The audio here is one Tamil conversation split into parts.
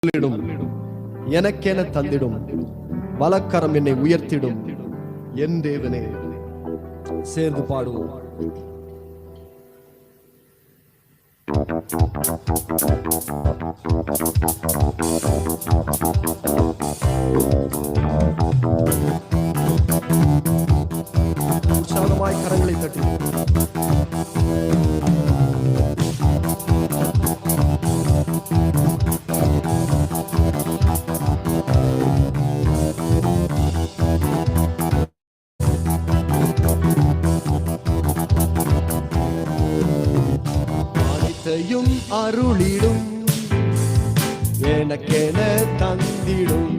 அருளிடும், எனக்கென தந்திடும், வலக்கரம் என்னை உயர்த்திடும் என் தேவனே. சேர்ந்து பாடுவோம். உற்சாகமாய் கரங்களை தட்டி அருளிடும், எனக்கென தந்திடும்,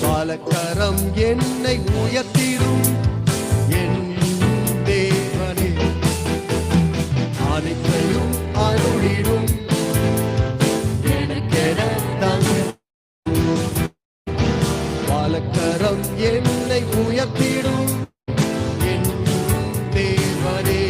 வலக்கரம் என்னை உயர்த்திடும் என் தேவனே. அனைத்தையும் அருளிடும், எனக்கென தந்திடும், வலக்கரம் என்னை உயர்த்திடும் என் தேவனே.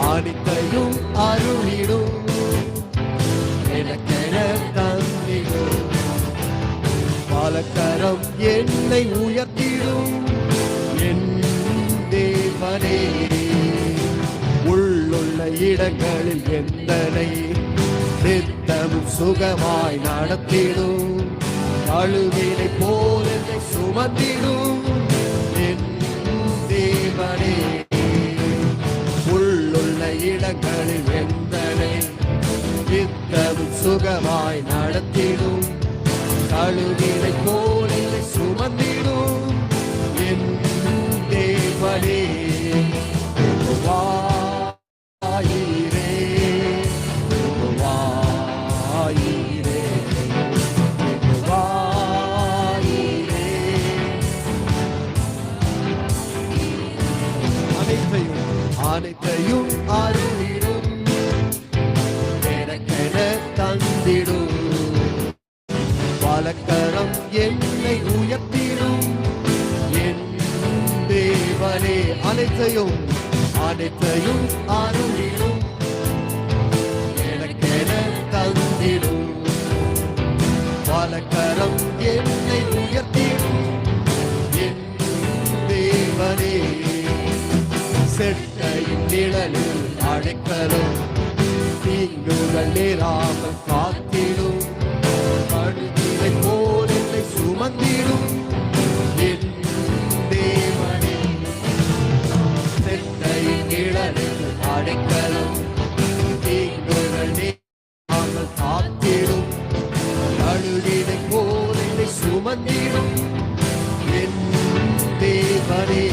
அனைத்தையும் அருளிடும், எனக்கென தந்திடும், வலக்கரம் என்னை உயர்த்திடும் என் தேவனே. உள்ளுள்ள இடங்களில் எந்தனை நித்தமும் சுகமாய் நடத்திடும், அழுவினை போல சுமந்திடும் என் தேவனே. இடங்களில் எந்தனை நித்தமும் சுகமாய் நடத்திடும், கழுவினை போல சுமந்திடும் என் தேவனே. வாயிரே வாயிரே வாயிரே. அனைத்தையும் அருளிடும், எனக்கென தந்திடும், வலக்கரம் என்னை உயர்த்திடும் என் தேவனே. அனைத்தையும் அருளிடும், எனக்கென தந்திடும், வலக்கரம் என்னை உயர்த்திடும் என் தேவனே. செட்டையின் நிழலில் அடைக்கலும், தீங்குகள் நேராமல் காத்திடும், கழுதினை போல் என்னை சுமந்திடும் என் தேவனே. செட்டையின் நிழலில் அடைக்கலும், தீங்குகள் நேராமல் காத்திடும், கழுதினை போல் என்னை சுமந்திடும் என் தேவனே.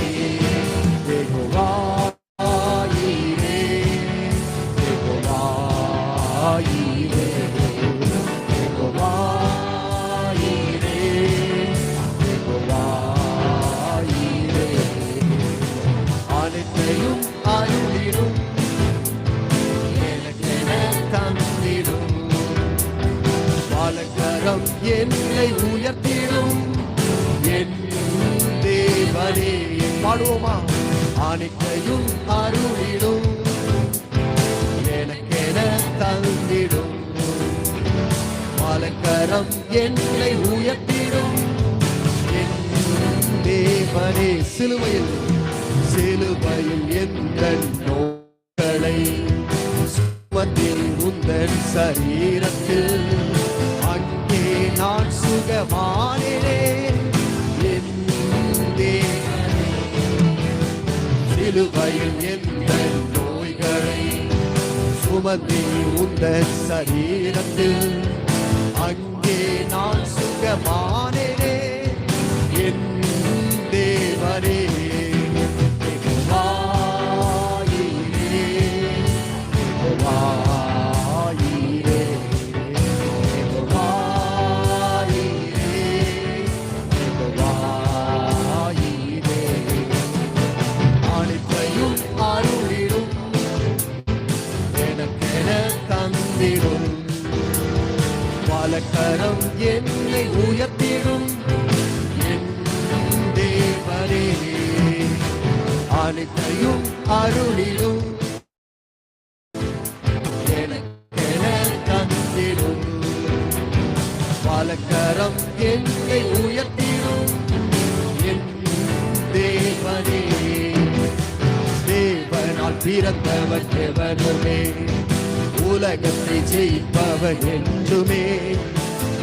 அனைத்தையும் அருளிடும், எனக்கென தந்திடும், வலக்கரம் என்னை உயர்த்திடும் என் தேவனே. பாடுவோமா? அனைத்தையும் அருளிடும், எனக்கென தந்திடும், வலக்கரம் என்னை உயர்த்திடும் என் தேவனே. சிலுவையில் எந்த நோய்களை சுமந்தில் உந்தன் சரீரத்தில், அங்கே நான் சுகமானேன் என் தேவனே. சிலுவையில் எந்த நோய்களை சுமந்தில் உந்தன் சரீரத்தில், அங்கே நான் சுகமானேன் என் தேவனே. வலக்கரம் என்னை உயர்த்திடும் என் தேவனே, அனைத்தையும் அருளிடும் எனக்கென தந்திடும். வலக்கரம் என்னை உயர்த்திடும் என் தேவனே, தேவனால் பிறந்தவன் எவனுமே உலகத்தை ஜெயிப்பவன் என்றுமே,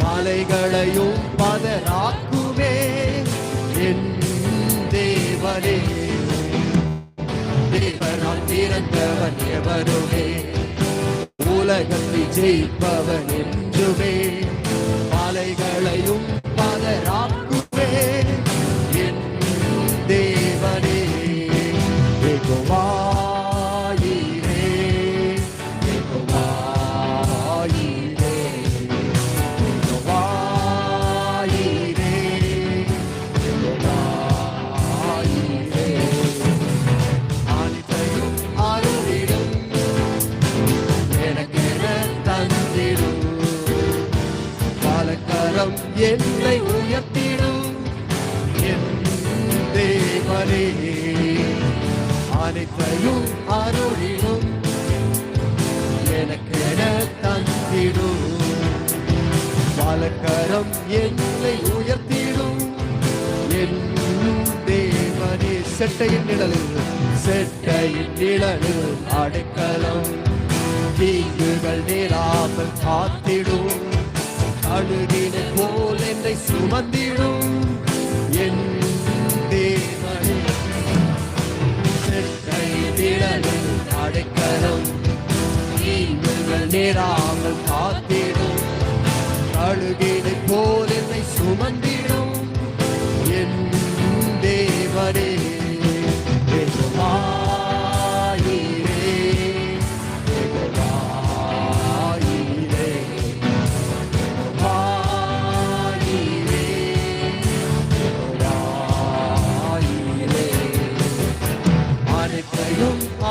மலைகளையும் பதராக்குமே என் தேவனே. தேவனால் பிறந்தவன் எவனுமே உலகத்தை ஜெயிப்பவன் என்றுமே, மலைகளையும் பதராக்குமே என் தேவனே. யெகோவா என்னை உயர்த்திடும் என் தேவனே, அனைத்தையும் அருளிடும் எனக்கென தந்திடும். வலக்கரம் என்னை உயர்த்திடும் என் தேவனே, செட்டையின் நிழலில் செட்டையின் நிழலில் அடைக்கலம், தீங்குகள் நேராமல் காத்திடும், அழுகினை போல் என்னை சுமந்திடும் என் தேவனே. செட்டை நிழலில் அடைக்கலம், தீங்குகள் நேராமல் காத்திடும், அழுகினை போல் என்னை சுமந்திடும் என் தேவனே.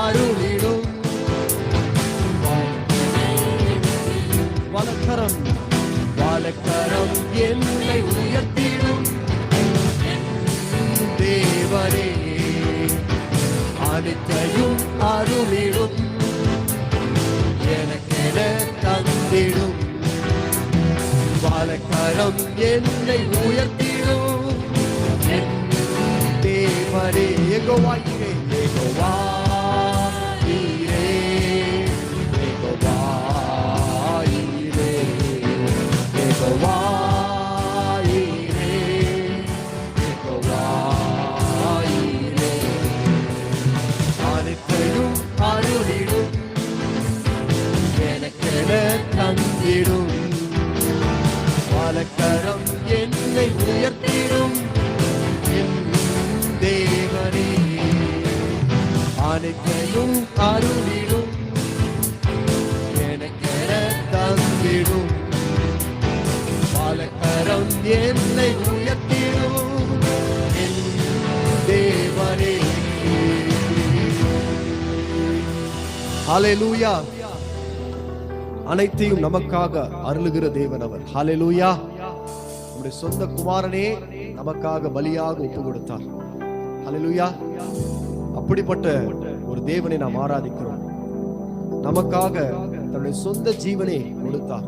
அருளிடும் வலக்கரம், வலக்கரம் என்னை உயர்த்திடும் தேவனே, அனைத்தையும் அருளிடும் எனக்கென தந்திடும். வலக்கரம் என்னை உயர்த்திடும் என் தேவனே. யெகோவா ஈரே, யெகோவா ஈரே, யெகோவா ஈரே, யெகோவா ஈரே, யெகோவா ஈரே, அனைத்தையும் அருளிடும் எனக்கென தந்திடும். வலக்கரம் என்னை உயர்த்திடும் என் தேவனே, அனைத்தையும் அருளிடும் எனக்கென தந்திடும். வலக்கரம் என்னை உயர்த்திடும் என் தேவனே. ஹல்லேலூயா. அனைத்தையும் நமக்காக அருளுகிற தேவன் அவர். ஹல்லேலூயா. நம்முடைய சொந்த குமாரனே நமக்காக பலியாக ஒப்பு கொடுத்தார். ஹல்லேலூயா. அப்படிப்பட்ட ஒரு தேவனை நாம் ஆராதிக்கிறோம். நமக்காக தன்னுடைய சொந்த ஜீவனை கொடுத்தார்.